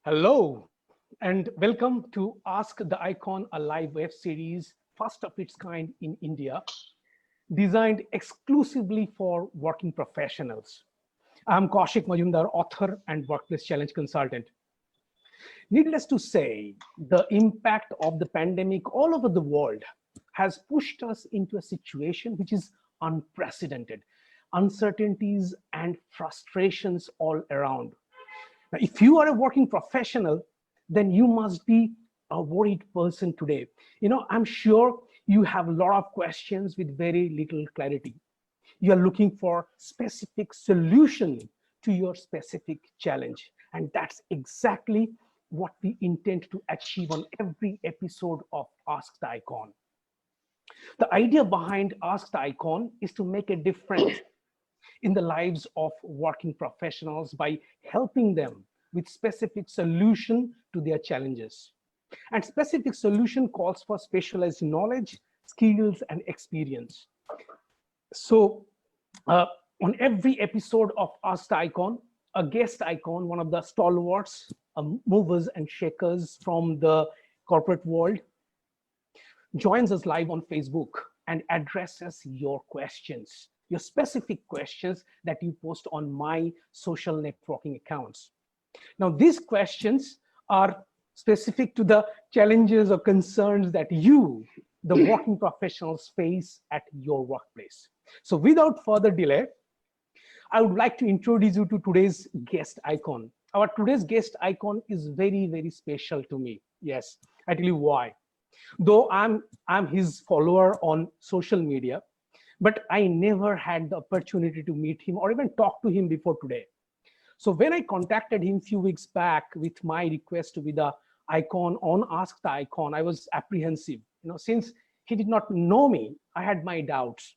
Hello, and welcome to Ask the Icon, a live web series, first of its kind in India, designed exclusively for working professionals. I'm Kaushik Majumder, author and workplace challenge consultant. Needless to say, the impact of the pandemic all over the world has pushed us into a situation which is unprecedented. Uncertainties and frustrations all around. Now, if you are a working professional, then you must be a worried person today. I'm sure you have a lot of questions with very little clarity. You are looking for specific solution to your specific challenge. And that's exactly what we intend to achieve on every episode of Ask the Icon. The idea behind Ask the Icon is to make a difference in the lives of working professionals by helping them with specific solution to their challenges. And specific solution calls for specialized knowledge, skills, and experience. So on every episode of Ask the Icon, a guest icon, one of the stalwarts, movers and shakers from the corporate world, joins us live on Facebook and addresses your questions, your specific questions that you post on my social networking accounts. Now, these questions are specific to the challenges or concerns that you, the working professionals, face at your workplace. So without further delay, I would like to introduce you to today's guest icon. Our today's guest icon is very, very special to me. Yes, I tell you why. Though I'm his follower on social media, but I never had the opportunity to meet him or even talk to him before today. So when I contacted him a few weeks back with my request to be the icon on Ask the Icon, I was apprehensive. Since he did not know me, I had my doubts.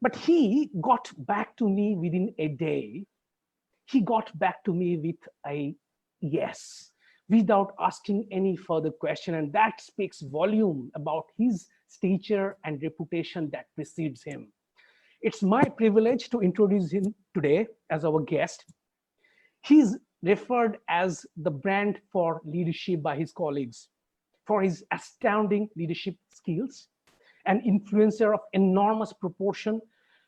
But he got back to me within a day. He got back to me with a yes, without asking any further question. And that speaks volume about his stature and reputation that precedes him. It's my privilege to introduce him today as our guest. He's referred as the brand for leadership by his colleagues for his astounding leadership skills, an influencer of enormous proportion.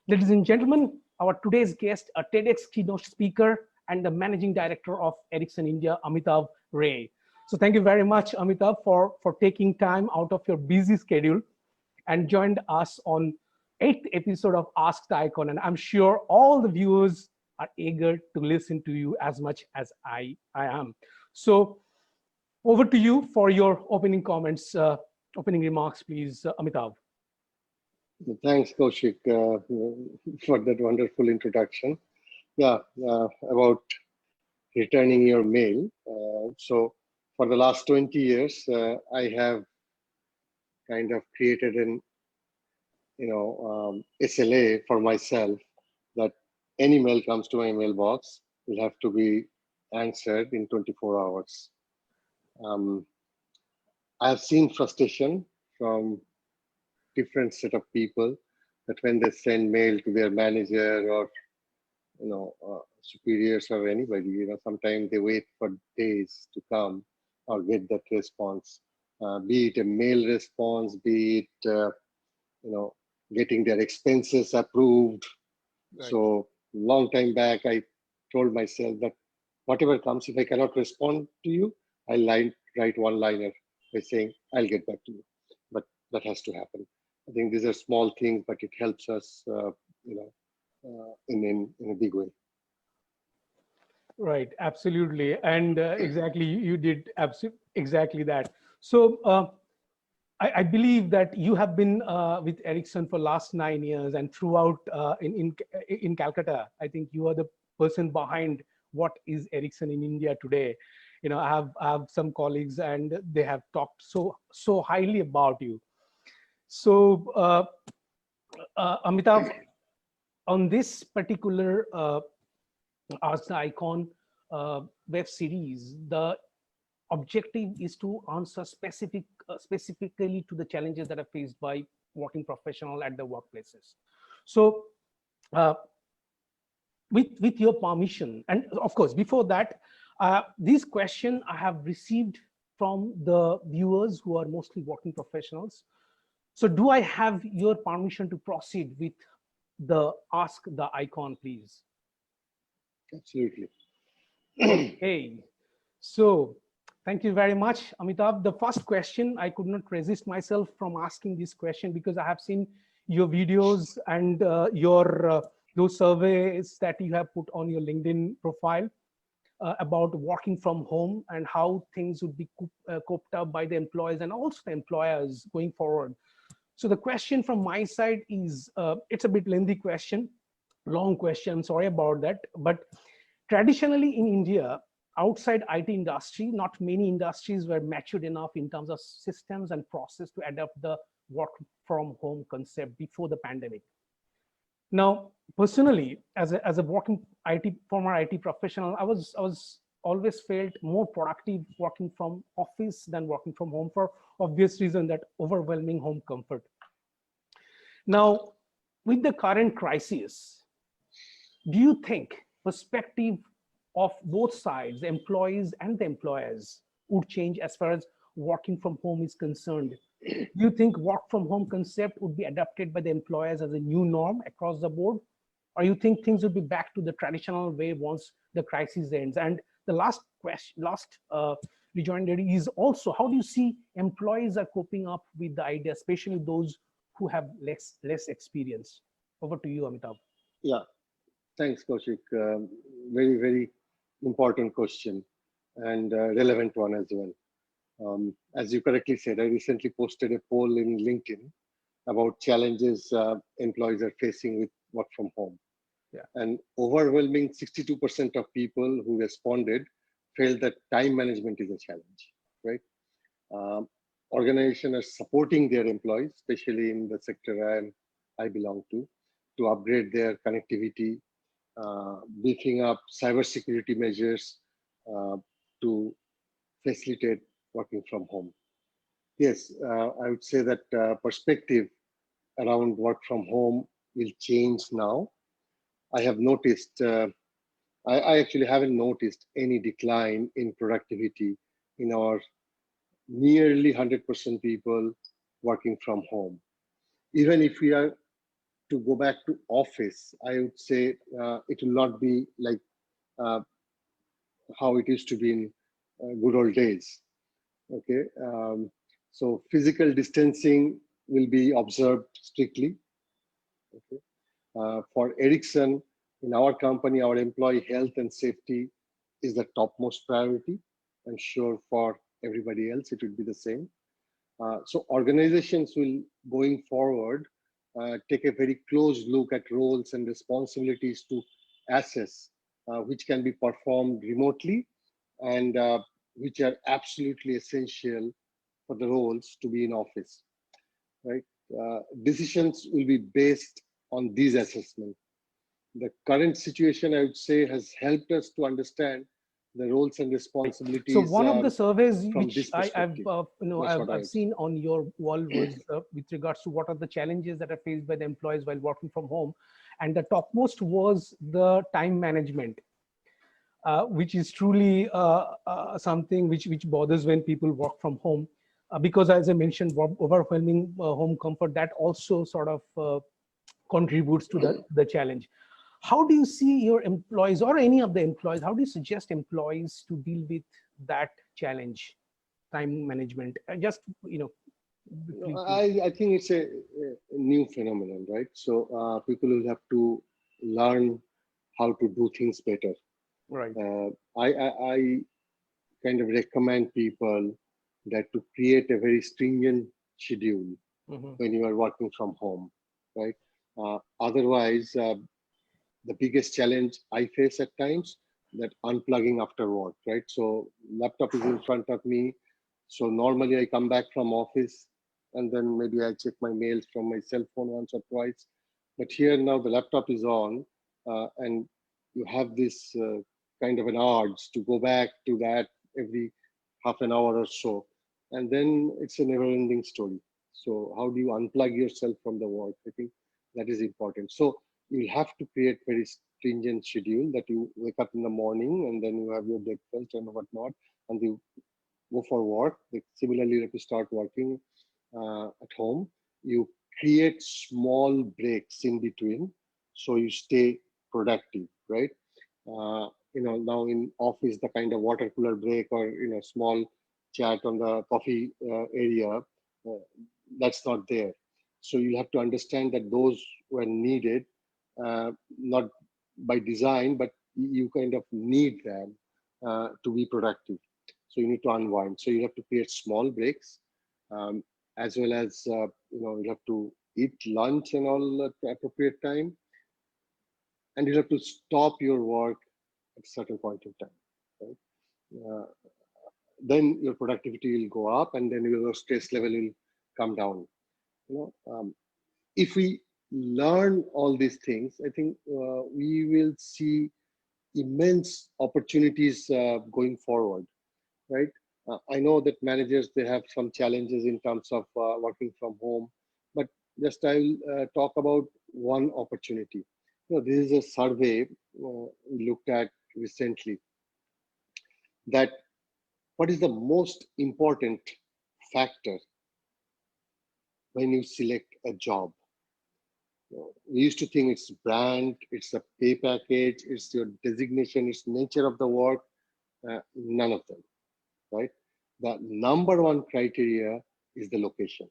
Ladies and gentlemen, our today's guest, a TEDx keynote speaker and the managing director of Ericsson India, Amitabh Ray. So thank you very much, Amitabh, for taking time out of your busy schedule and joined us on 8th episode of Ask the Icon. And I'm sure all the viewers are eager to listen to you as much as I am. So over to you for your opening comments, opening remarks, please, Amitabh. Thanks, Kaushik, for that wonderful introduction. Yeah, about returning your mail. So for the last 20 years, I have kind of created an, SLA for myself that any mail comes to my mailbox will have to be answered in 24 hours. I have seen frustration from different set of people that when they send mail to their manager or superiors or anybody, sometimes they wait for days to come or get that response, be it a mail response, be it getting their expenses approved. Right. So long time back, I told myself that whatever comes, if I cannot respond to you, I'll write one-liner by saying, I'll get back to you. But that has to happen. I think these are small things, but it helps us, in a big way. Right, absolutely. And exactly, you did exactly that. So I believe that you have been with Ericsson for last 9 years, and throughout in Calcutta, I think you are the person behind what is Ericsson in India today. I have some colleagues and they have talked so highly about you. So Amitabh, on this particular Ask the Icon web series, the objective is to answer specifically to the challenges that are faced by working professionals at the workplaces. So with your permission, and of course, before that, This question I have received from the viewers who are mostly working professionals. So do I have your permission to proceed with the ask the icon, please? Absolutely. Okay. So thank you very much, Amitabh. The first question, I could not resist myself from asking this question because I have seen your videos and your those surveys that you have put on your LinkedIn profile about working from home and how things would be coped up by the employees and also the employers going forward. So the question from my side is, it's a bit lengthy question, long question, sorry about that. But traditionally in India, outside IT industry, not many industries were matured enough in terms of systems and process to adopt the work from home concept before the pandemic. Now, personally, as a working former IT professional, I was always felt more productive working from office than working from home for obvious reason, that overwhelming home comfort. Now, with the current crisis, do you think perspective of both sides, the employees and the employers, would change as far as working from home is concerned? Do you think work from home concept would be adapted by the employers as a new norm across the board? Or you think things will be back to the traditional way once the crisis ends? And the last question, rejoinder is also, how do you see employees are coping up with the idea, especially those who have less experience? Over to you, Amitabh. Yeah, thanks, Kaushik. Very, very important question and relevant one as well. As you correctly said, I recently posted a poll in LinkedIn about challenges employees are facing with work from home. Yeah. And overwhelming 62% of people who responded felt that time management is a challenge, right? Um, Organizations are supporting their employees, especially in the sector I belong to upgrade their connectivity, beefing up cybersecurity measures to facilitate working from home. Yes, I would say that perspective around work from home will change now. I have noticed, I actually haven't noticed any decline in productivity in our nearly 100% people working from home. Even if we are to go back to office, I would say it will not be like uh, how it used to be in good old days. Okay, so physical distancing will be observed strictly. Okay, for Ericsson, in our company, our employee health and safety is the topmost priority. I'm sure for everybody else it would be the same. So organizations will, going forward, take a very close look at roles and responsibilities to assess which can be performed remotely and which are absolutely essential for the roles to be in office, right? Decisions will be based on these assessments. The current situation, I would say, has helped us to understand the roles and So responsibilities one of the surveys from which this perspective. That's what I I've would say. seen on your wall was with regards to what are the challenges that are faced by the employees while working from home, and the topmost was the time management, which is truly something which bothers when people work from home, because as I mentioned, overwhelming home comfort, that also sort of contributes to the challenge. How do you see your employees or any of the employees, how do you suggest employees to deal with that challenge, time management? Just, No, briefly. I think it's a new phenomenon, right? So people will have to learn how to do things better. Right. I kind of recommend people that to create a very stringent schedule Mhm. when you are working from home, right? Otherwise, the biggest challenge I face at times, that unplugging after work, right? So laptop is in front of me. So normally I come back from office and then maybe I check my mails from my cell phone once or twice. But here now the laptop is on and you have this kind of an urge to go back to that every half an hour or so. And then it's a never ending story. So how do you unplug yourself from the work? I think that is important. So you have to create very stringent schedule that you wake up in the morning and then you have your breakfast and whatnot, and you go for work. Like, similarly, if you start working at home, you create small breaks in between so you stay productive, right? Now in office, the kind of water cooler break or small chat on the coffee area, that's not there. So you have to understand that those were needed, not by design, but you kind of need them to be productive. So you need to unwind. So you have to create small breaks, um, as well as you have to eat lunch and all at the appropriate time, and you have to stop your work at a certain point in time. Right? Uh, then your productivity will go up, and then your stress level will come down. If we learn all these things, I think we will see immense opportunities going forward, right? I know that managers, they have some challenges in terms of working from home, but just I'll talk about one opportunity. This is a survey we looked at recently, that what is the most important factor when you select a job. We used to think it's brand, it's the pay package, it's your designation, it's nature of the work. None of them, right? The number one criteria is the location.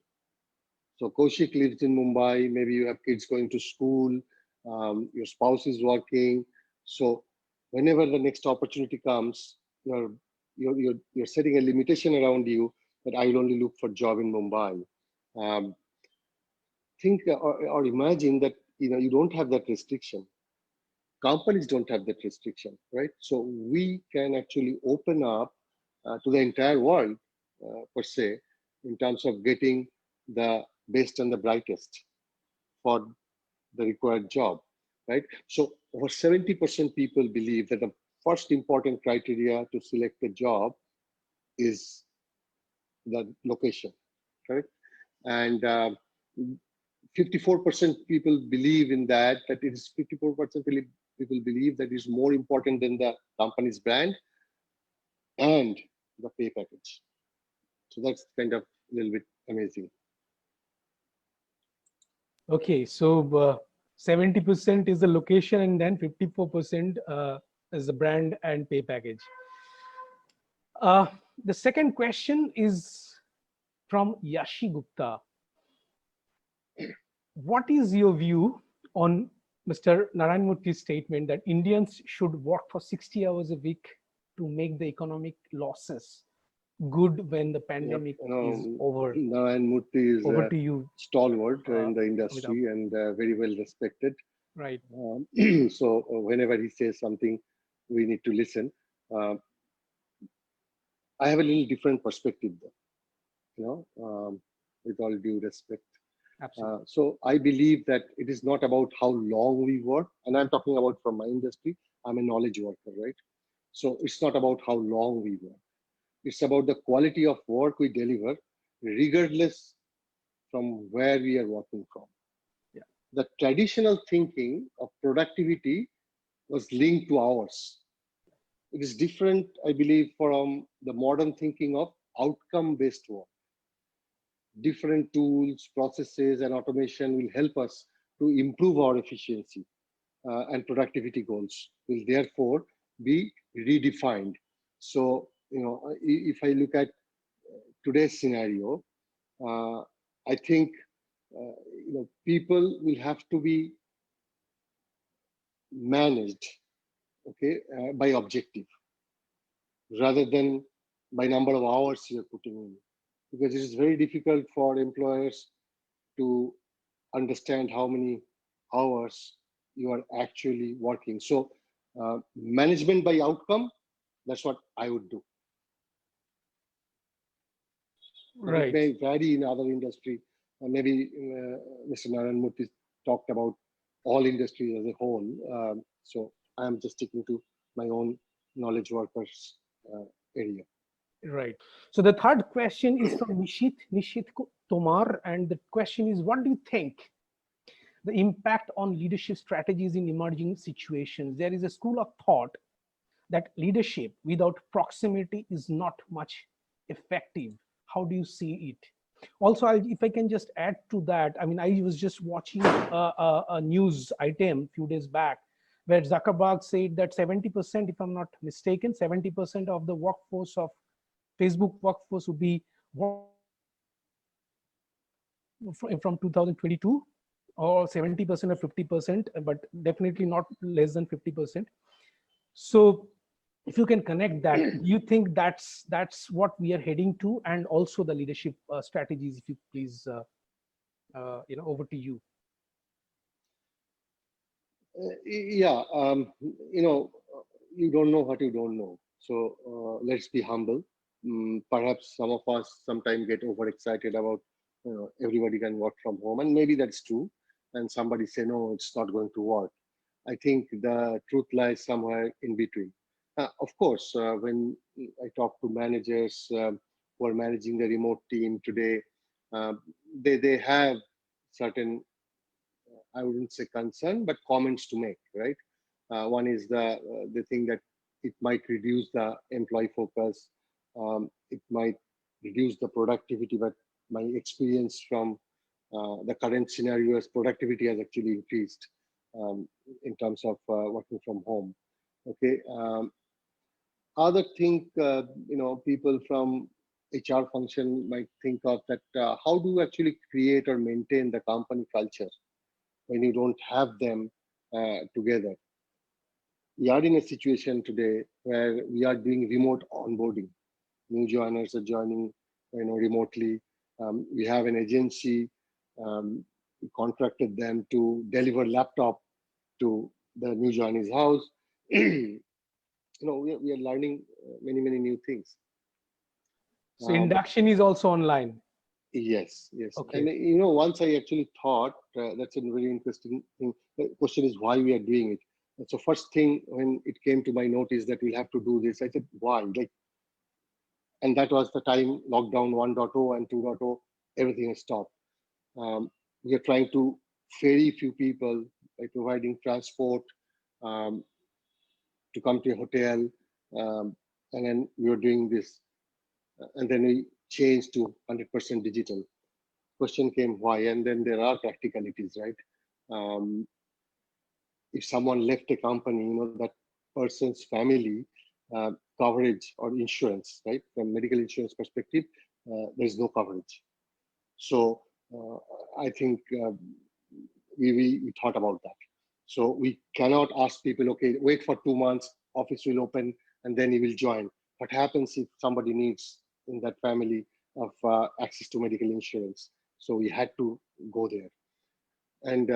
So Kaushik lives in Mumbai. Maybe you have kids going to school. Your spouse is working. So whenever the next opportunity comes, you're setting a limitation around you that I will only look for job in Mumbai. Um, think or imagine that you don't have that restriction. Companies don't have that restriction, right? So we can actually open up to the entire world, per se, in terms of getting the best and the brightest for the required job, right? So over 70% people believe that the first important criteria to select a job is the location, correct? And 54% people believe in that it is 54% people believe that is more important than the company's brand and the pay package. So that's kind of a little bit amazing. Okay, so 70% is the location, and then 54% is the brand and pay package. Uh, the second question is from Yashi Gupta. What is your view on Mr. Narayan Murthy's statement that Indians should work for 60 hours a week to make the economic losses good when the pandemic is over? Narayan Murthy is Over to you, stalwart in the Amitabh. industry and very well respected. Right. So whenever he says something, we need to listen. I have a little different perspective, though, with all due respect. Absolutely. So I believe that it is not about how long we work, and I'm talking about from my industry. I'm a knowledge worker, right? So it's not about how long we work. It's about the quality of work we deliver, regardless from where we are working from. Yeah. The traditional thinking of productivity was linked to hours. It is different, I believe, from the modern thinking of outcome-based work. Different tools, processes, and automation will help us to improve our efficiency, and productivity goals will therefore be redefined. So, if I look at today's scenario, uh, I think people will have to be managed, okay, by objective rather than by number of hours you're putting in, because it is very difficult for employers to understand how many hours you are actually working. So management by outcome, that's what I would do. But it Right. may vary in other industry. Maybe Mr. Narayan Murthy talked about all industries as a whole. So I'm just sticking to my own knowledge workers area. Right. So the third question is from Nishit Tomar, and the question is, what do you think the impact on leadership strategies in emerging situations. There is a school of thought that leadership without proximity is not much effective. How do you see it? Also, if I can just add to that, I mean, I was just watching a news item a few days back where Zuckerberg said that 70%, if I'm not mistaken, 70% of the workforce of Facebook workforce would be from 2022, or 70% or 50%, but definitely not less than 50%. So if you can connect that, do you think that's what we are heading to? And also the leadership strategies, if you please, over to you. Yeah, you don't know what you don't know. So let's be humble. Perhaps some of us sometimes get overexcited about, everybody can work from home, and maybe that's true. And somebody say, no, it's not going to work. I think the truth lies somewhere in between. Of course, when I talk to managers who are managing the remote team today, uh, they have certain, I wouldn't say concern, but comments to make, right? One is the thing that it might reduce the employee focus, it might reduce the productivity, but my experience from the current scenario is productivity has actually increased in terms of working from home. Okay. Other thing, people from HR function might think of that, how do you actually create or maintain the company culture when you don't have them together? We are in a situation today where we are doing remote onboarding. New joiners are joining, remotely. We have an agency. We contracted them to deliver laptop to the new joinee's house. We are learning many new things. So induction is also online. Yes. Okay. And once I actually thought that's a very interesting thing. The question is why we are doing it. And so first thing when it came to my notice that we'll have to do this, I said, why? And that was the time lockdown 1.0 and 2.0, everything has stopped. We are trying to ferry few people by providing transport um, to come to a hotel, and then we were doing this, and then we changed to 100% digital. Question came why, and then there are practicalities, right? If someone left a company, that person's family coverage or insurance, right? From medical insurance perspective, there's no coverage. So I think we thought about that. So we cannot ask people, okay, wait for 2 months, office will open, and then you will join. What happens if somebody needs in that family of access to medical insurance? So we had to go there. And,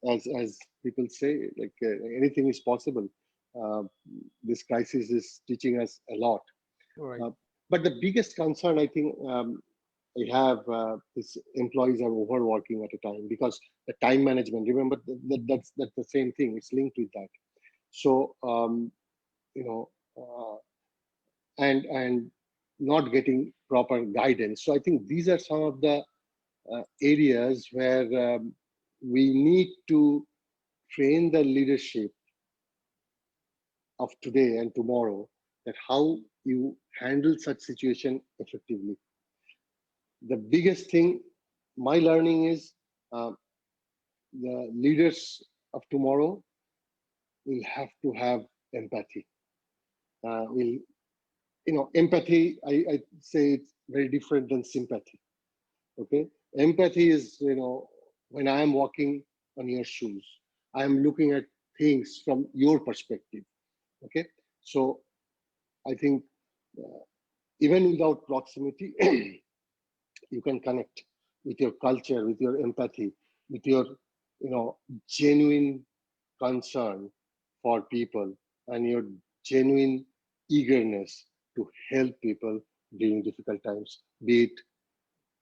as people say, like anything is possible. Uh, this crisis is teaching us a lot. Right. But the biggest concern, I think, I have is employees are overworking at a time because the time management. Remember that's the same thing. It's linked with that. So you know, and not getting proper guidance. So I think these are some of the areas where we need to train the leadership of today and tomorrow, that how you handle such situation effectively. The biggest thing, my learning is uh, the leaders of tomorrow will have to have empathy. Will empathy? I say it's very different than sympathy. Okay, empathy is when I am walking on your shoes, I am looking at things from your perspective. Okay, so I think uh, even without proximity, you can connect with your culture, with your empathy, with your genuine concern for people and your genuine eagerness to help people during difficult times, be it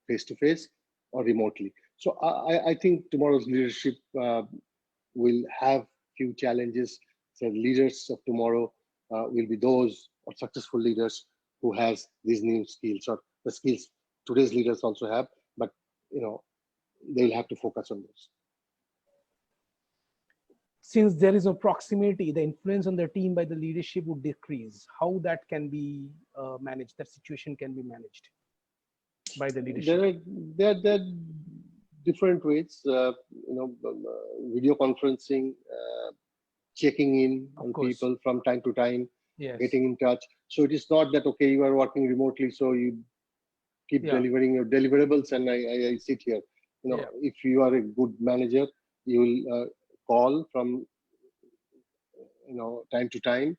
face to face or remotely. So I think tomorrow's leadership will have few challenges. So leaders of tomorrow will be those or successful leaders who has these new skills or the skills today's leaders also have, but you know they will have to focus on those. Since there is no proximity, the influence on the team by the leadership would decrease. How that can be managed, that situation can be managed by the leadership? There are different ways, video conferencing, checking in Of on course. people from time to time, Yes. getting in touch. So it is not that, okay, you are working remotely, so you keep delivering your deliverables and I sit here. If you are a good manager, you will call from time to time.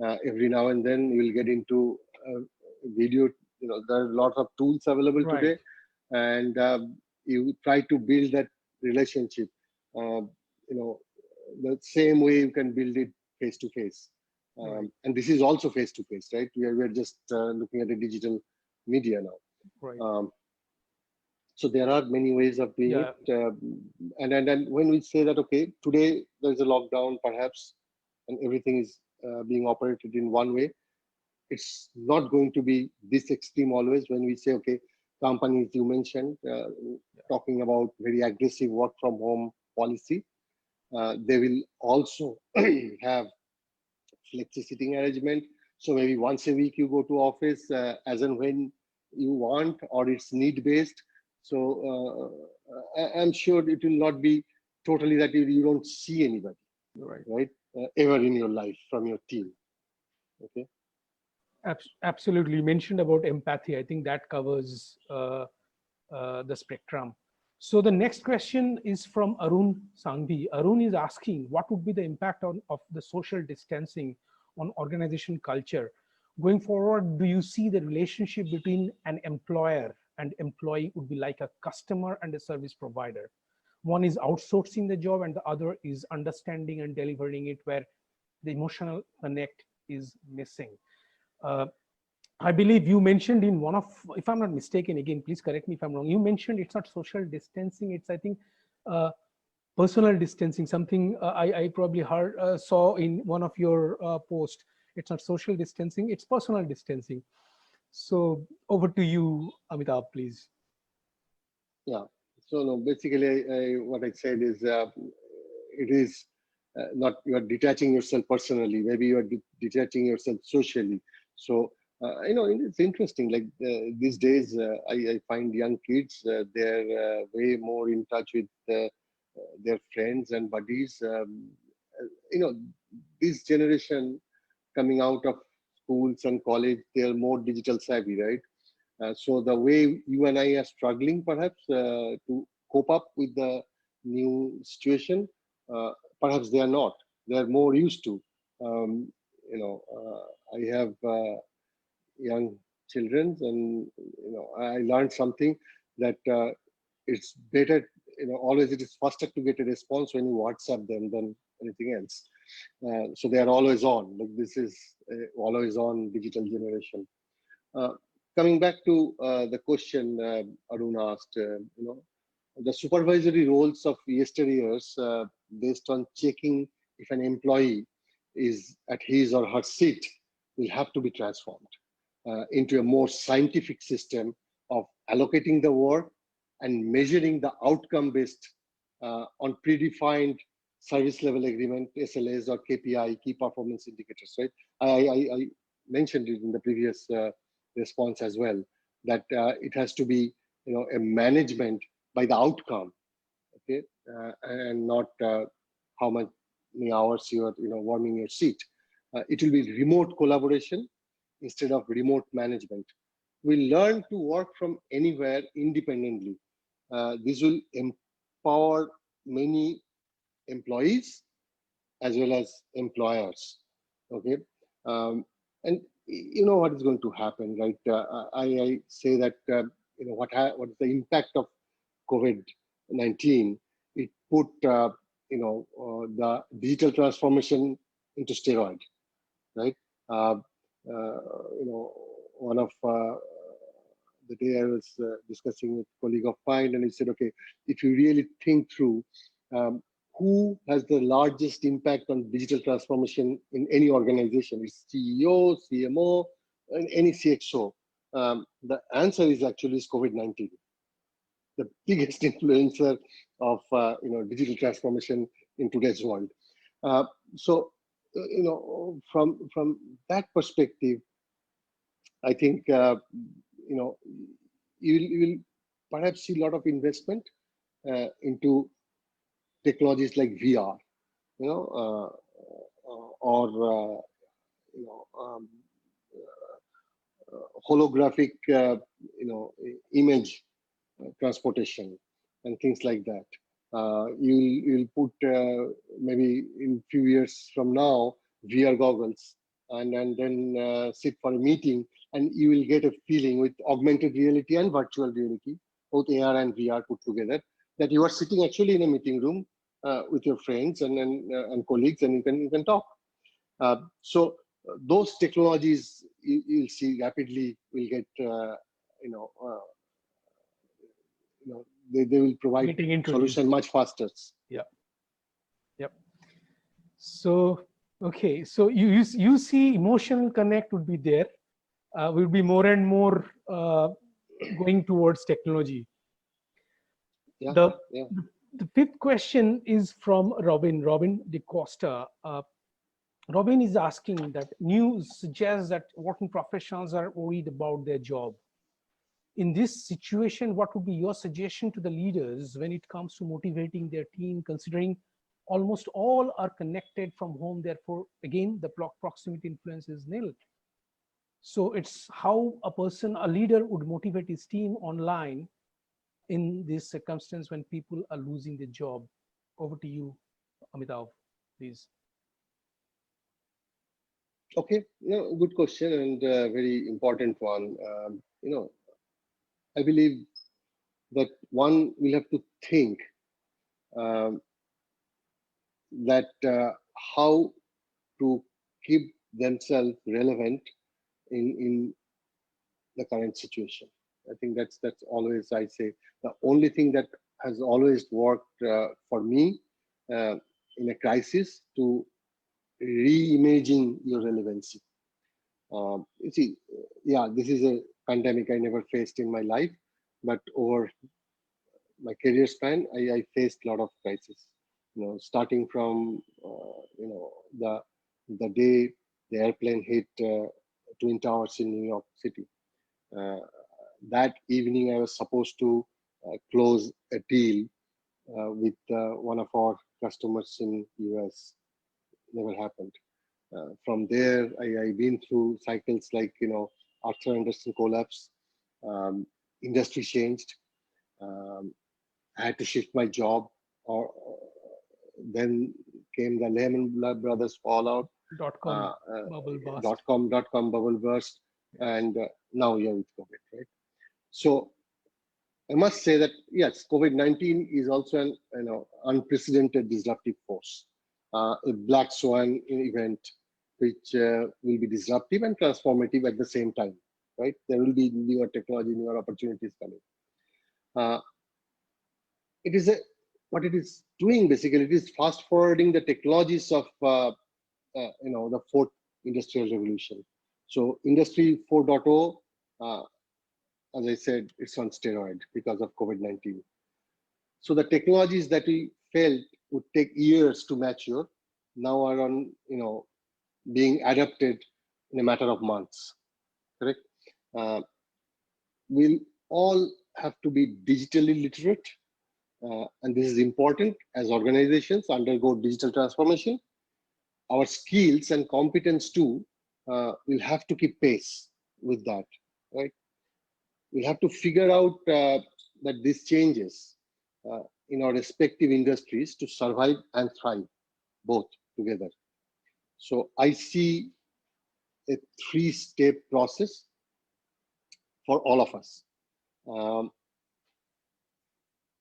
Every now and then you will get into video. There are lots of tools available today, and you try to build that relationship. The same way you can build it face to face. And this is also face to face, right? We are just looking at the digital media now. Right. So there are many ways of doing it. And when we say that, okay, today there's a lockdown perhaps, and everything is being operated in one way, it's not going to be this extreme always. When we say, okay, companies you mentioned, talking about very aggressive work from home policy, they will also have flexi sitting arrangement. So maybe once a week you go to office as and when you want, or it's need based. So I'm sure it will not be totally that you don't see anybody, right? Ever in your life from your team. Okay. Absolutely. You mentioned about empathy. I think that covers the spectrum. So the next question is from Arun Sangvi. Arun is asking, what would be the impact of the social distancing on organization culture? Going forward, do you see the relationship between an employer and employee would be like a customer and a service provider? One is outsourcing the job and the other is understanding and delivering it, where the emotional connect is missing. I believe you mentioned in one of, if I'm not mistaken, again, please correct me if I'm wrong, you mentioned it's not social distancing, it's, I think, personal distancing, something I probably saw in one of your posts. It's not social distancing, it's personal distancing. So over to you, Amitabh, please. Yeah, so no, basically what I said is it is not, you are detaching yourself personally, maybe you are detaching yourself socially. So it's interesting, like these days I find young kids, they're way more in touch with their friends and buddies. This generation coming out of schools and college, they're more digital savvy, right? So the way you and I are struggling perhaps to cope up with the new situation, perhaps they are not. They are more used to. I have young children, and I learned something that it's better. Always it is faster to get a response when you WhatsApp them than anything else. So they are always on. Like this is always on digital generation. Coming back to the question Arun asked, the supervisory roles of yesteryears, based on checking if an employee is at his or her seat, will have to be transformed into a more scientific system of allocating the work and measuring the outcome based on predefined service level agreement, SLAs or KPI, key performance indicators, right? I mentioned it in the previous response as well, that it has to be a management by the outcome, okay, and not how many hours you are warming your seat. It will be remote collaboration instead of remote management. We learn to work from anywhere independently. This will empower many employees as well as employers, okay. And you know what is going to happen, right? I say that what is the impact of COVID-19? It put the digital transformation into steroid, right? One of the day I was discussing with a colleague of mine, and he said, okay, if you really think through who has the largest impact on digital transformation in any organization, it's CEO, CMO, and any CXO. The answer is actually COVID-19, the biggest influencer of digital transformation in today's world. So from that perspective, I think you will perhaps see a lot of investment into technologies like VR, or holographic, image transportation and things like that. You'll put maybe in few years from now VR goggles and then sit for a meeting, and you will get a feeling with augmented reality and virtual reality, both AR and VR put together, that you are sitting actually in a meeting room with your friends and colleagues, and you can talk. So those technologies you'll see rapidly will get they will provide Getting introduced. solution much faster. Yeah. Yep. So okay, so you see emotional connect would be there. Will be more and more going towards technology. Yeah. The Yeah. the fifth question is from Robin De Costa. Robin is asking that news suggests that working professionals are worried about their job. In this situation, what would be your suggestion to the leaders when it comes to motivating their team, considering almost all are connected from home? Therefore, again, the proximity influence is nil. So it's how a leader would motivate his team online in this circumstance when people are losing their job. Over to you, Amitabh, please. Okay, good question, and very important one. I believe that one will have to think um, that how to keep themselves relevant in the current situation. I think that's always, I say, the only thing that has always worked for me uh, in a crisis, to re-imaging your relevancy. You see, yeah, this is a pandemic I never faced in my life, but over my career span, I faced a lot of crises. Starting from the day the airplane hit Twin Towers in New York City. Uh, that evening, I was supposed to close a deal with one of our customers in US. Never happened. From there, I've been through cycles like Arthur Anderson collapse, industry changed. Um, I had to shift my job, or then came the Lehman Brothers fallout, .com bubble burst. dot com bubble burst, and now you're with COVID, right? So I must say that yes, COVID-19 is also an unprecedented disruptive force, a black swan event, which will be disruptive and transformative at the same time, right? There will be newer technology, newer opportunities coming. Uh, it is a what it is doing basically. It is fast forwarding the technologies of the fourth industrial revolution. So Industry 4.0, as I said, it's on steroid because of COVID-19. So the technologies that we felt would take years to mature now are on being adapted in a matter of months. Correct. We'll all have to be digitally literate. And this is important as organizations undergo digital transformation. Our skills and competence too will have to keep pace with that, right? We'll have to figure out that these changes in our respective industries to survive and thrive, both together. So I see a three-step process for all of us.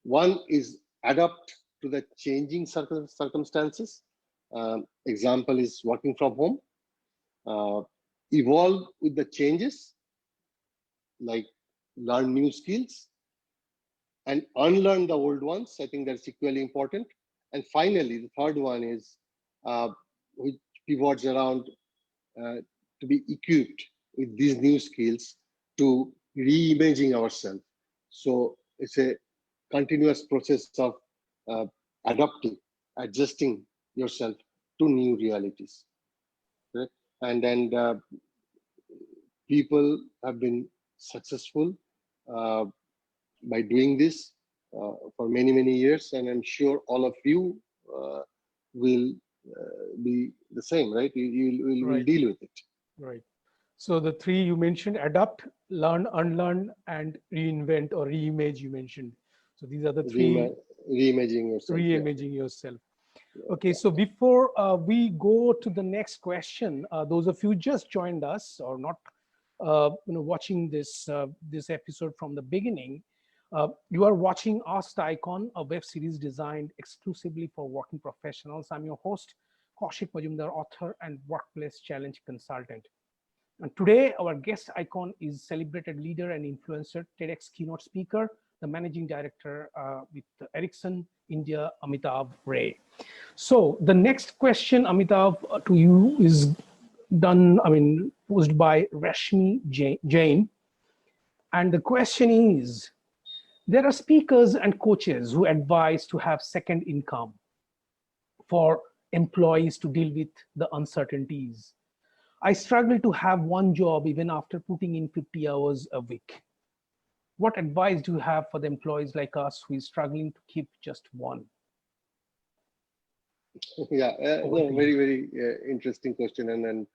One is adapt to the changing circumstances. Example is working from home. Evolve with the changes, like learn new skills and unlearn the old ones. I think that's equally important. And finally, the third one is which pivots around to be equipped with these new skills to reimaging ourselves. So it's a continuous process of uh, adapting, adjusting yourself to new realities. Right? And people have been successful uh, by doing this for many, many years, and I'm sure all of you will be the same, right? You will Right, deal with it. right. So the three you mentioned: adapt, learn, unlearn, and reinvent or reimage. You mentioned. So these are the three: Reimagining yourself. Yeah, reimaging yourself. Okay, yeah. so before we go to the next question, those of you just joined us or not, watching this episode from the beginning, you are watching Ask the Icon, a web series designed exclusively for working professionals. I'm your host, Kaushik Majumder, author and workplace challenge consultant. And today, our guest icon is celebrated leader and influencer, TEDx keynote speaker, the managing director with Ericsson India, Amitabh Ray. So the next question, Amitabh, to you is posed by Rashmi Jain. And the question is, there are speakers and coaches who advise to have second income for employees to deal with the uncertainties. I struggle to have one job even after putting in 50 hours a week. What advice do you have for the employees like us who is struggling to keep just one? Yeah, Over no, to you. very, very interesting question, and an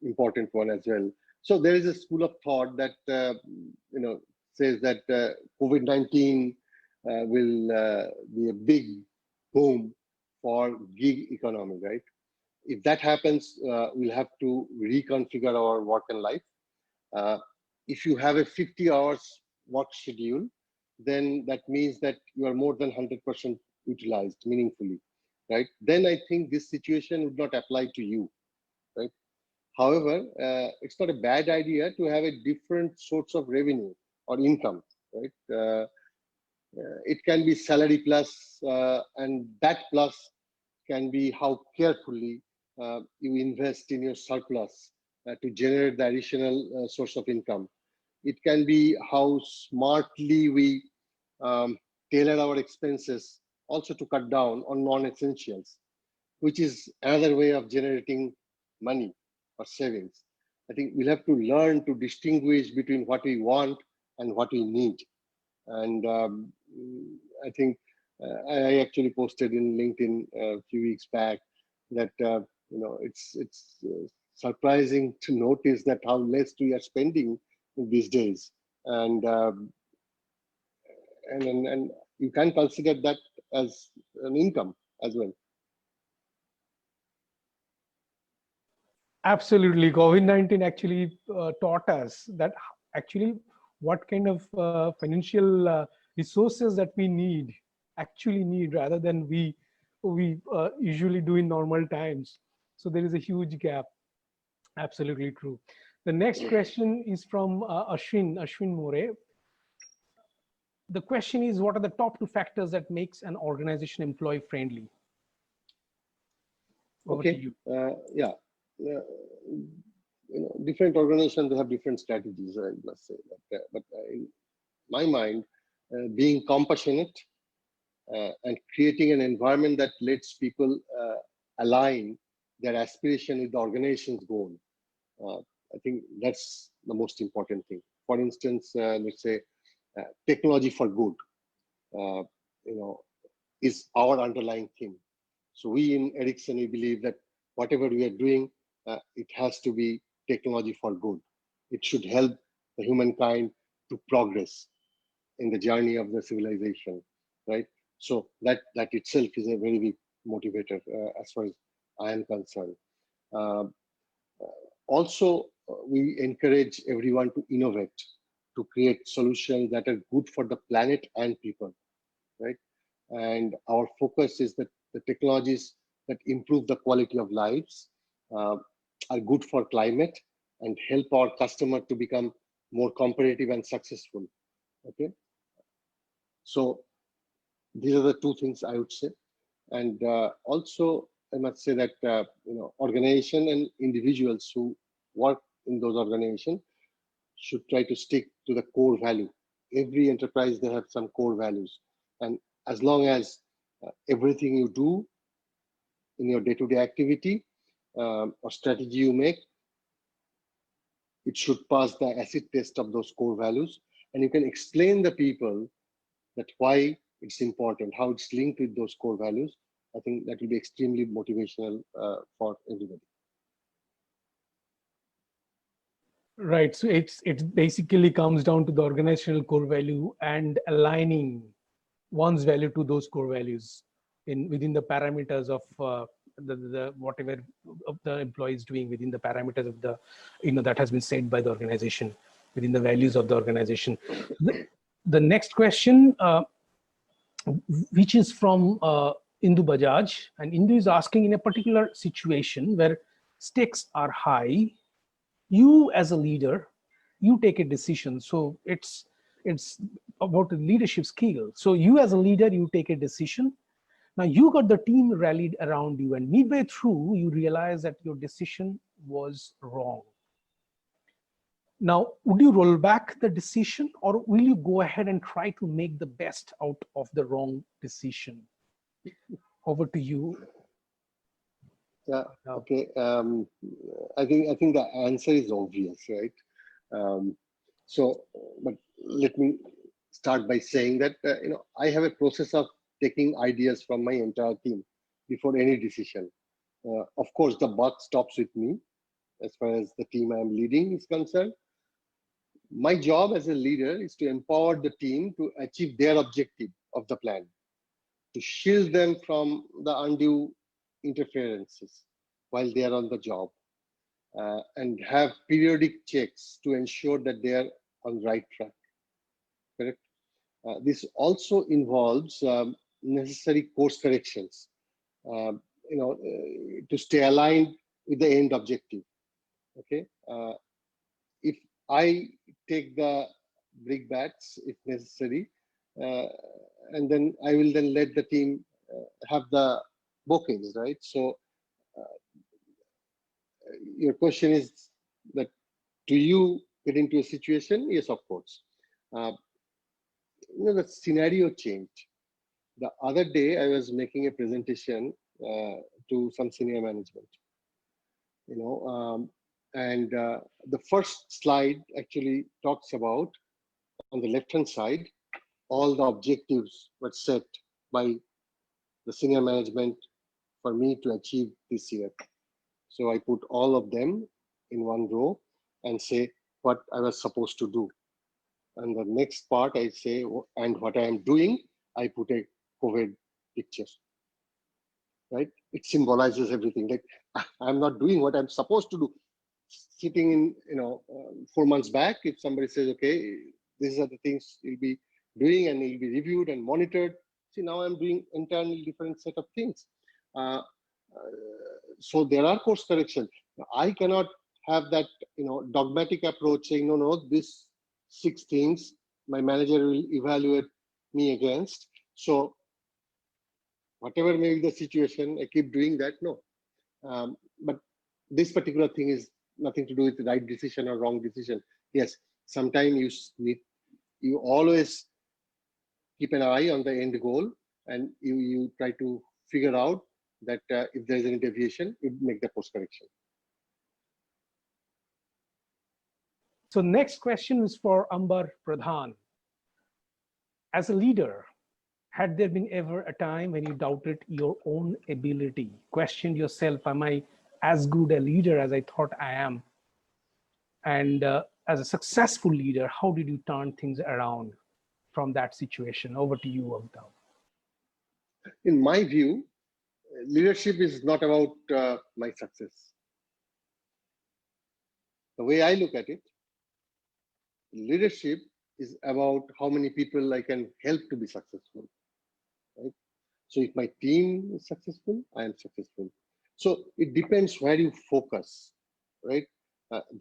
important one as well. So there is a school of thought that says that COVID-19 will be a big boom for gig economy, right? If that happens, we'll have to reconfigure our work and life. Uh, if you have a 50 hours work schedule, then that means that you are more than 100% utilized meaningfully, right? Then I think this situation would not apply to you, right? However, it's not a bad idea to have a different source of revenue or income, right? It can be salary plus, and that plus can be how carefully you invest in your surplus to generate the additional source of income. It can be how smartly we tailor our expenses also to cut down on non-essentials, which is another way of generating money or savings. I think we'll have to learn to distinguish between what we want and what we need. And I think I actually posted in LinkedIn a few weeks back that it's surprising to notice that how less we are spending these days, and you can consider that as an income as well. Absolutely. COVID-19 actually taught us that actually what kind of financial resources that we actually need rather than we usually do in normal times. So there is a huge gap. Absolutely true. The next question is from Ashwin More. The question is, what are the top two factors that makes an organization employee friendly? Over to Okay, you. yeah. Different organizations have different strategies, I must say. But in my mind, being compassionate and creating an environment that lets people align their aspiration with the organization's goal. Uh, I think that's the most important thing. For instance, let's say technology for good, uh, you know, is our underlying theme. So we in Ericsson, we believe that whatever we are doing, it has to be technology for good. It should help the humankind to progress in the journey of the civilization, right? So that itself is a very big motivator as far as I am concerned. Uh, Also, we encourage everyone to innovate, to create solutions that are good for the planet and people, right? And our focus is that the technologies that improve the quality of lives uh, are good for climate and help our customer to become more competitive and successful. Okay, so these are the two things I would say. And also, I must say that organization and individuals who work in those organizations should try to stick to the core value. Every enterprise, they have some core values. And as long as everything you do in your day-to-day activity or strategy you make, it should pass the acid test of those core values, and you can explain the people that why it's important, how it's linked with those core values. I think that will be extremely motivational for everybody. Right. So it basically comes down to the organizational core value and aligning one's value to those core values within the parameters of the whatever of the employee is doing within the parameters of the that has been set by the organization within the values of the organization. The next question, which is from Indu Bajaj, and Indu is asking, in a particular situation where stakes are high, you as a leader, you take a decision. So it's about the leadership skill. So you as a leader, you take a decision. Now you got the team rallied around you, and midway through you realize that your decision was wrong. Now, would you roll back the decision, or will you go ahead and try to make the best out of the wrong decision? Over to you. Yeah. Okay. I think the answer is obvious, right? But let me start by saying that I have a process of taking ideas from my entire team before any decision. Of course, the buck stops with me as far as the team I'm leading is concerned. My job as a leader is to empower the team to achieve their objective of the plan, to shield them from the undue interferences while they are on the job, and have periodic checks to ensure that they are on the right track. Correct. This also involves necessary course corrections, to stay aligned with the end objective. Okay. If I take the brickbats if necessary, and then I will then let the team have the bouquets, right? So your question is that, do you get into a situation? Yes, of course. The scenario changed. The other day, I was making a presentation to some senior management, and the first slide actually talks about, on the left-hand side, all the objectives were set by the senior management for me to achieve this year. So I put all of them in one row and say what I was supposed to do. And the next part I say, and what I am doing, I put a COVID picture, right? It symbolizes everything. Like, I'm not doing what I'm supposed to do. Sitting in, 4 months back, if somebody says, okay, these are the things you'll be doing and you'll be reviewed and monitored. See, now I'm doing entirely different set of things. So there are course corrections. I cannot have that, dogmatic approach saying, no, these 6 things my manager will evaluate me against. So whatever may be the situation, I keep doing that. No. But this particular thing is nothing to do with the right decision or wrong decision. Yes, sometimes you always keep an eye on the end goal, and you try to figure out that if there's any deviation, you make the course correction. So next question is for Ambar Pradhan. As a leader, had there been ever a time when you doubted your own ability, questioned yourself, am I as good a leader as I thought I am? And as a successful leader, how did you turn things around from that situation? Over to you, Amitabh. In my view, leadership is not about my success. The way I look at it, leadership is about how many people I can help to be successful, right? So if my team is successful, I am successful. So it depends where you focus, right?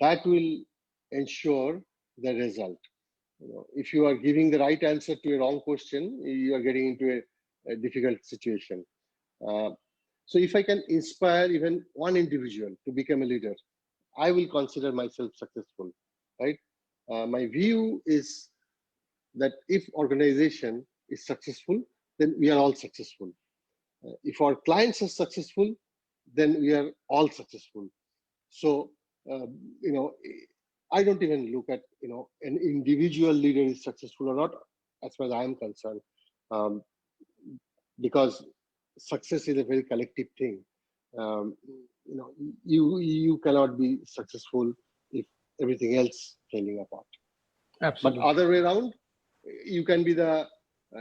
That will ensure the result. If you are giving the right answer to a wrong question, you are getting into a difficult situation. So if I can inspire even one individual to become a leader, I will consider myself successful, right? My view is that if organization is successful, then we are all successful. If our clients are successful, then we are all successful. So, you know, I don't even look at, you know, an individual leader is successful or not, as far as I am concerned, um, because success is a very collective thing. Um, you know, you cannot be successful if everything else falling apart. But Absolutely. other way around, you can be the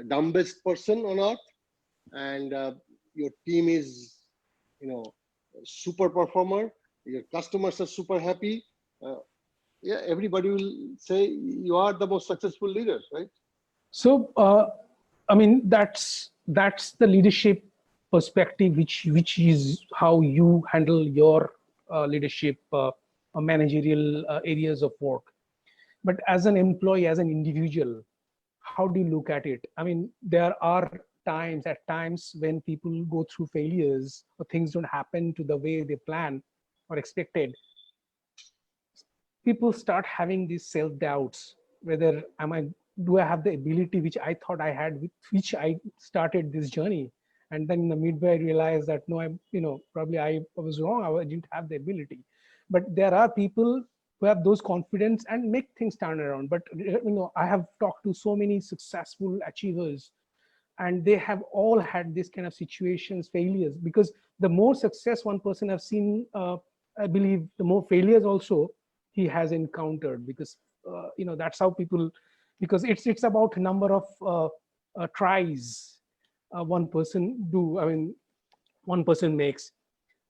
dumbest person on earth, and your team is, you know, super performer. Your customers are super happy. Uh, yeah, everybody will say you are the most successful leader, right? So, I mean, that's the leadership perspective, which is how you handle your leadership, managerial areas of work. But as an employee, as an individual, how do you look at it? I mean, there are at times when people go through failures or things don't happen to the way they plan or expected. People start having these self doubts, whether am I, do I have the ability which I thought I had, with which I started this journey. And then in the midway I realized that no, I, probably I was wrong, I didn't have the ability. But there are people who have those confidence and make things turn around. But I have talked to so many successful achievers, and they have all had this kind of situations, failures, because the more success one person have seen, I believe the more failures also he has encountered, because that's how people, because it's about number of tries one person do, I mean, one person makes.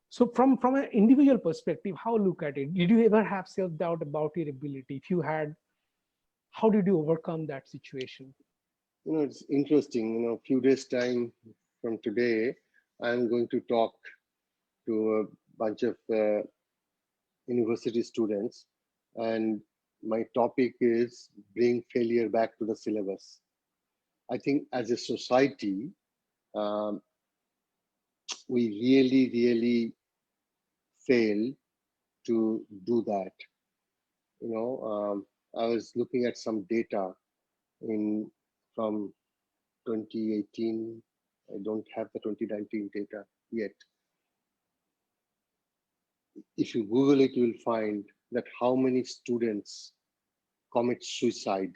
So from an individual perspective, how look at it? Did you ever have self doubt about your ability? If you had, how did you overcome that situation? You know, it's interesting. You know, a few days time from today, I'm going to talk to a bunch of university students, and my topic is bring failure back to the syllabus. I think as a society, um, we really fail to do that. You know, I was looking at some data in from 2018. I don't have the 2019 data yet. If you Google it, you will find that how many students commit suicide,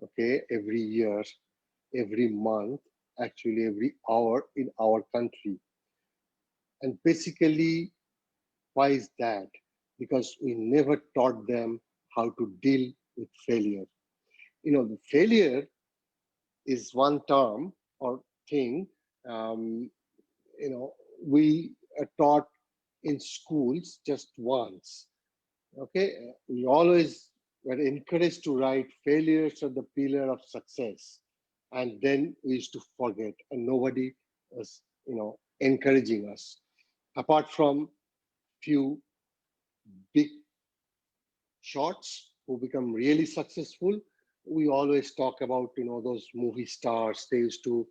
okay, every year, every month, actually every hour in our country. And basically, why is that? Because we never taught them how to deal with failure. You know, the failure is one term or thing, um, you know, we are taught in schools just once. Okay, we always were encouraged to write failures are the pillar of success, and then we used to forget, and nobody was, you know, encouraging us. Apart from few big shots who become really successful, we always talk about, you know, those movie stars. They used to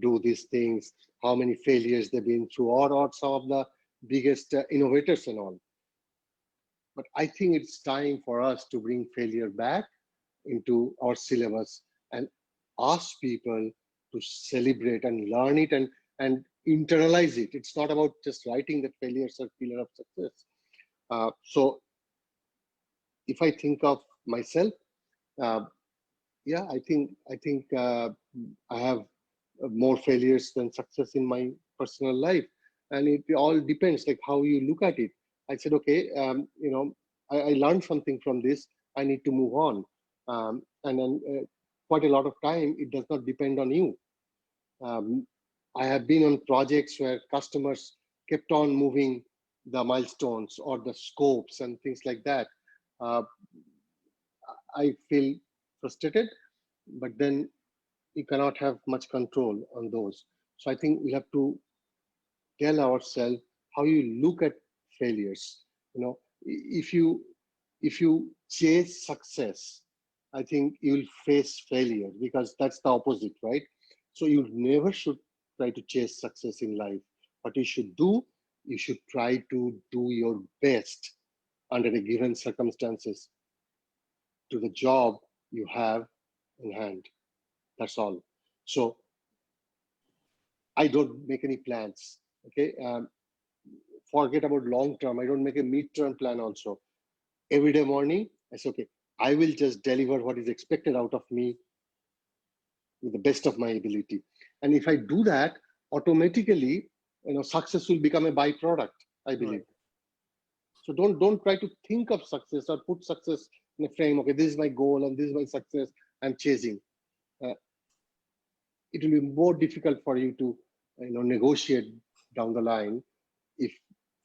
do these things, how many failures they've been through, or some of the biggest innovators and all. But I think it's time for us to bring failure back into our syllabus and ask people to celebrate and learn it, and internalize it. It's not about just writing that failures are pillar of success. So if I think of myself, uh, yeah, I think I have more failures than success in my personal life, and it all depends like how you look at it. I said, okay, you know, I learned something from this. I need to move on, and then quite a lot of time it does not depend on you. Um, I have been on projects where customers kept on moving the milestones or the scopes and things like that. Uh, I feel frustrated, but then you cannot have much control on those. So I think we have to tell ourselves how you look at failures. You know, if you chase success, I think you'll face failure, because that's the opposite, right? So you never should try to chase success in life. What you should do, you should try to do your best under the given circumstances to the job you have in hand. That's all. So I don't make any plans. Okay. Forget about long term. I don't make a mid-term plan also. Every day morning, I say, okay, I will just deliver what is expected out of me with the best of my ability. And if I do that, automatically, success will become a byproduct, I believe. Right. So don't try to think of success or put success in a frame. Okay, this is my goal and this is my success I'm chasing. Uh, it will be more difficult for you to negotiate down the line if,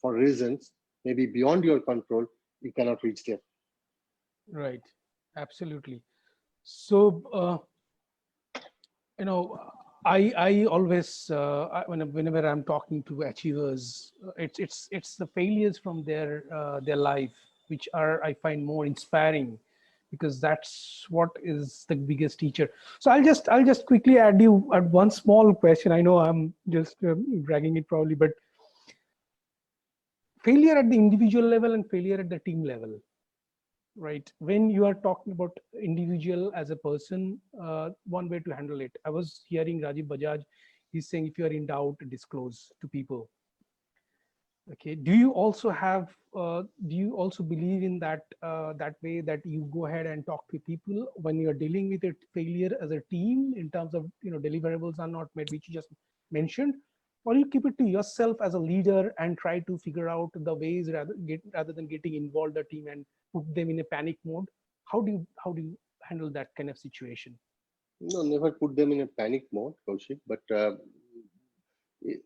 for reasons maybe beyond your control, you cannot reach there. Right. Absolutely. So, I always whenever I'm talking to achievers, it's the failures from their life which are, I find, more inspiring, because that's what is the biggest teacher. So I'll just quickly add you at one small question. I know I'm just dragging it probably, but failure at the individual level and failure at the team level, right? When you are talking about individual as a person, one way to handle it, I was hearing Rajiv Bajaj, he's saying, if you are in doubt, disclose to people. Okay, do you also have do you also believe in that way, that you go ahead and talk to people when you're dealing with a failure as a team, in terms of deliverables are not met, which you just mentioned, or you keep it to yourself as a leader and try to figure out the ways, rather than getting involved the team and put them in a panic mode? How do you handle that kind of situation? No, never put them in a panic mode, Kaushik. But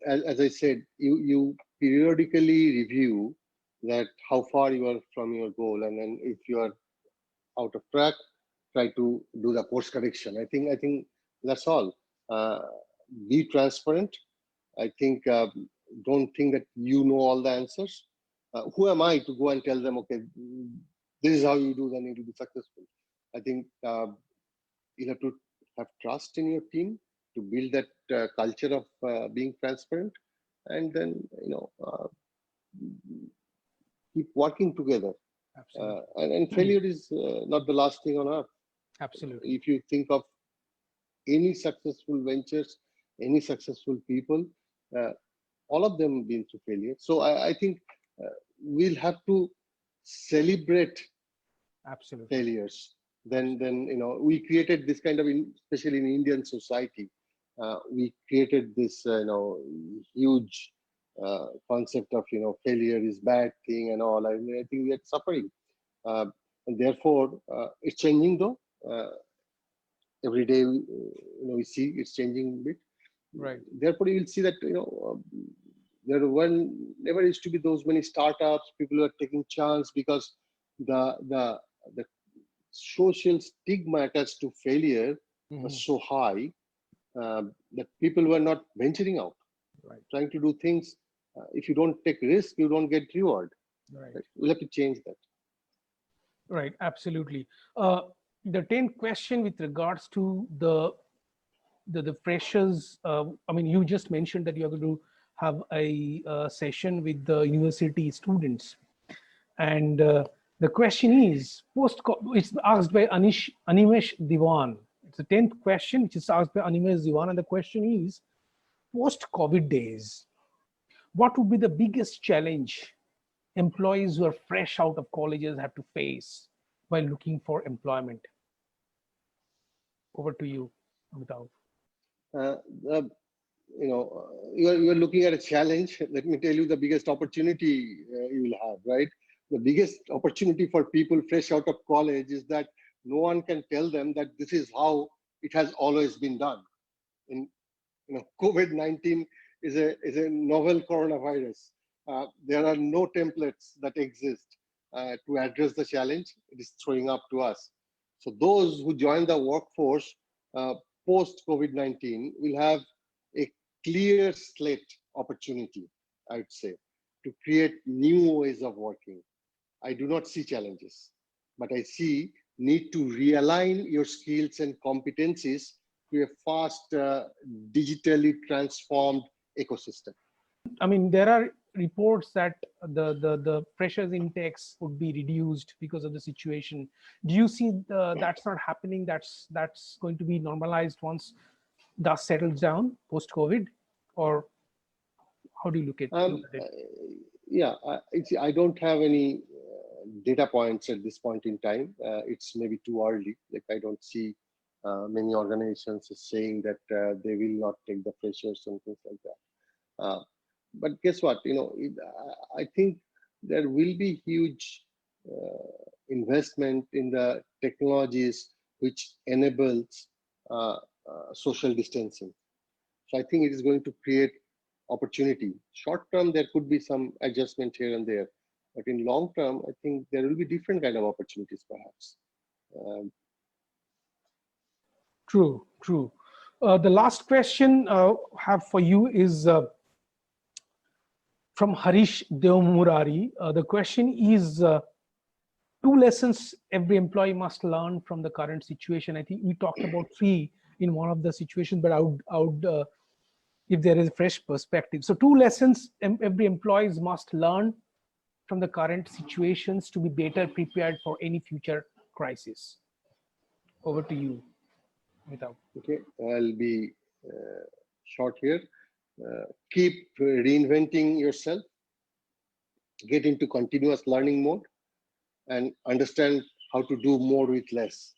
as I said, you periodically review that how far you are from your goal, and then if you are out of track, try to do the course correction. I think that's all. Uh, be transparent. I think don't think that you know all the answers. Who am I to go and tell them, okay, this is how you do, then you will be successful. I think you have to have trust in your team to build that culture of being transparent, and then keep working together. Absolutely. And failure is not the last thing on earth. Absolutely. If you think of any successful ventures, any successful people, uh, all of them been through failure. So I think we'll have to celebrate Absolutely. failures. Absolutely. Then we created this kind of, especially in Indian society, we created this huge concept of failure is bad thing and all. I mean, I think we are suffering, uh, and therefore it's changing though. Every day we see it's changing a bit. Right. Therefore you will see that there were never used to be those many startups, people who are taking chance, because the the the social stigma attached to failure was Hmm. so high, that people were not venturing out, Right. trying to do things. If you don't take risk, you don't get reward. Right. Right? We'll have to change that. Right. Absolutely. Uh, the 10th question with regards to the freshers. I mean, you just mentioned that you're going to have a session with the university students, and the question is it's asked by Animesh Diwan. It's the 10th question, which is asked by Animesh Diwan, and the question is, post-COVID days, what would be the biggest challenge employees who are fresh out of colleges have to face while looking for employment? Over to you, Amitabh. Uh, the, you're looking at a challenge. Let me tell you the biggest opportunity you will have, right? The biggest opportunity for people fresh out of college is that no one can tell them that this is how it has always been done. In COVID-19 is a novel coronavirus. There are no templates that exist to address the challenge it is throwing up to us. So those who join the workforce uh, post COVID-19 will have a clear slate opportunity, I would say, to create new ways of working. I do not see challenges, but I see need to realign your skills and competencies to a fast, digitally transformed ecosystem. I mean, there are reports that the pressures index would be reduced because of the situation. Do you see that's not happening? That's going to be normalized once dust settles down post COVID, or how do you look at it? Yeah, I don't have any data points at this point in time. It's maybe too early. Like I don't see many organizations saying that they will not take the freshers and things like that. But guess what? I think there will be huge investment in the technologies which enables social distancing. So I think it is going to create opportunity. Short term, there could be some adjustment here and there, but in long term, I think there will be different kind of opportunities, perhaps. True, true. The last question I have for you is from Harish Devmurari. The question is two lessons every employee must learn from the current situation. I think we talked about three in one of the situations, but I would if there is a fresh perspective. So two lessons every employees must learn from the current situations to be better prepared for any future crisis. Over to you, Amitabh. Okay, I'll be short here. Keep reinventing yourself, get into continuous learning mode, and understand how to do more with less.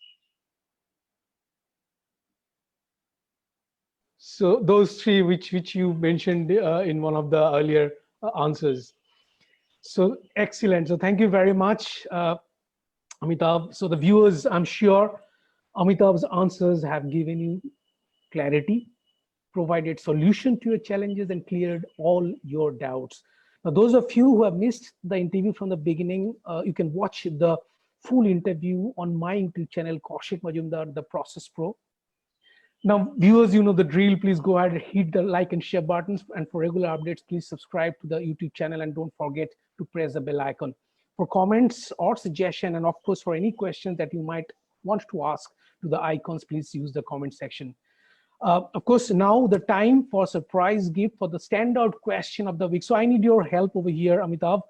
So those three which you mentioned in one of the earlier answers. So excellent. So thank you very much, Amitabh. So the viewers, I'm sure Amitabh's answers have given you clarity, provided solution to your challenges, and cleared all your doubts. Now, those of you who have missed the interview from the beginning, you can watch the full interview on my YouTube channel, Kaushik Majumder, The Process Pro. Now, viewers, you know the drill. Please go ahead and hit the like and share buttons. And for regular updates, please subscribe to the YouTube channel and don't forget to press the bell icon. For comments or suggestion, and of course, for any questions that you might want to ask to the icons, please use the comment section. Of course, now the time for surprise gift for the standout question of the week. So I need your help over here, Amitabh.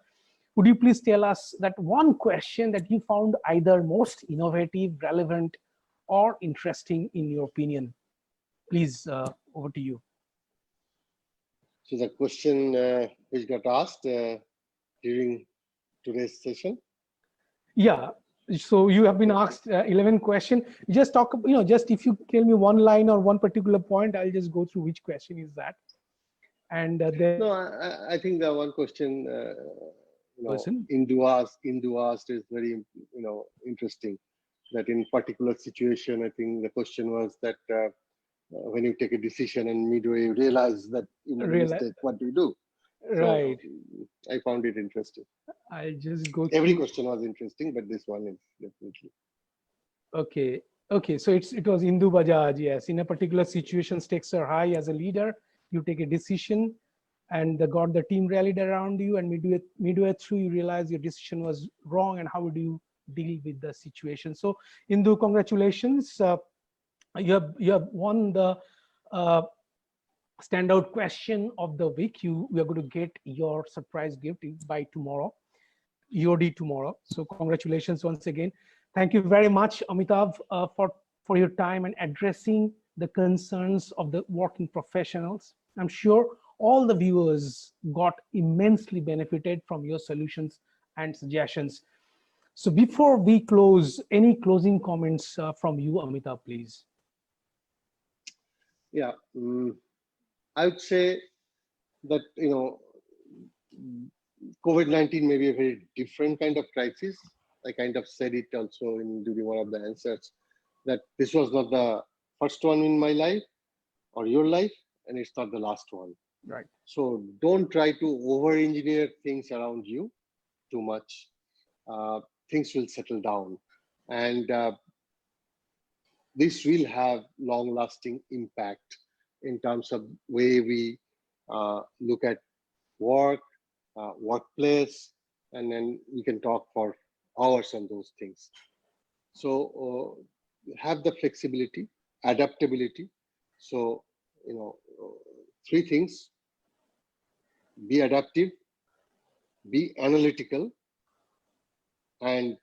Would you please tell us that one question that you found either most innovative, relevant, or interesting in your opinion? Please, over to you. So the question which got asked during today's session. Yeah. So you have been asked 11 questions. Just talk, just if you tell me one line or one particular point, I'll just go through which question is that. And then. No, I think the one question, Indu asked is very, interesting. That in particular situation, I think the question was that when you take a decision and midway you realize that you made a mistake, what do you do? Right. So I found it interesting. I just go. Every question was interesting, but this one is definitely. Okay. Okay. So it was Indu Bajaj. Yes. In a particular situation, stakes are high. As a leader, you take a decision, and the team rallied around you, and midway through you realize your decision was wrong, and how would you deal with the situation? So Indu, congratulations. You have won the standout question of the week. We are going to get your surprise gift by tomorrow, EOD tomorrow. So congratulations once again. Thank you very much, Amitabh, for your time and addressing the concerns of the working professionals. I'm sure all the viewers got immensely benefited from your solutions and suggestions. So before we close, any closing comments from you, Amitabh, please? Yeah, I would say that, COVID-19 may be a very different kind of crisis. I kind of said it also during one of the answers, that this was not the first one in my life or your life, and it's not the last one. Right. So don't try to over-engineer things around you too much. Things will settle down, and this will have long-lasting impact in terms of way we look at work, workplace, and then we can talk for hours on those things. So have the flexibility, adaptability. So, three things: be adaptive, be analytical, and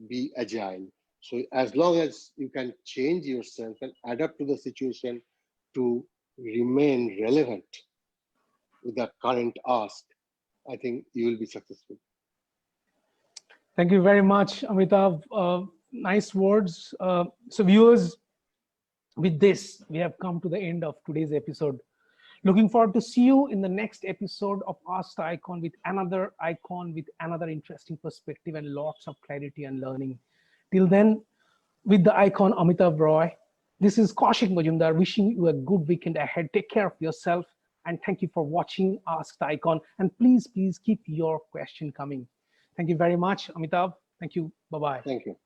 be agile. So as long as you can change yourself and adapt to the situation to remain relevant with the current ask, I think you will be successful. Thank you very much, Amitabh. Nice words. So viewers, with this, we have come to the end of today's episode. Looking forward to see you in the next episode of Ask the Icon with another interesting perspective and lots of clarity and learning. Till then, with the icon Amitabh Roy, this is Kaushik Majumder wishing you a good weekend ahead. Take care of yourself, and thank you for watching Ask the Icon. And please keep your question coming. Thank you very much, Amitabh. Thank you. Bye-bye. Thank you.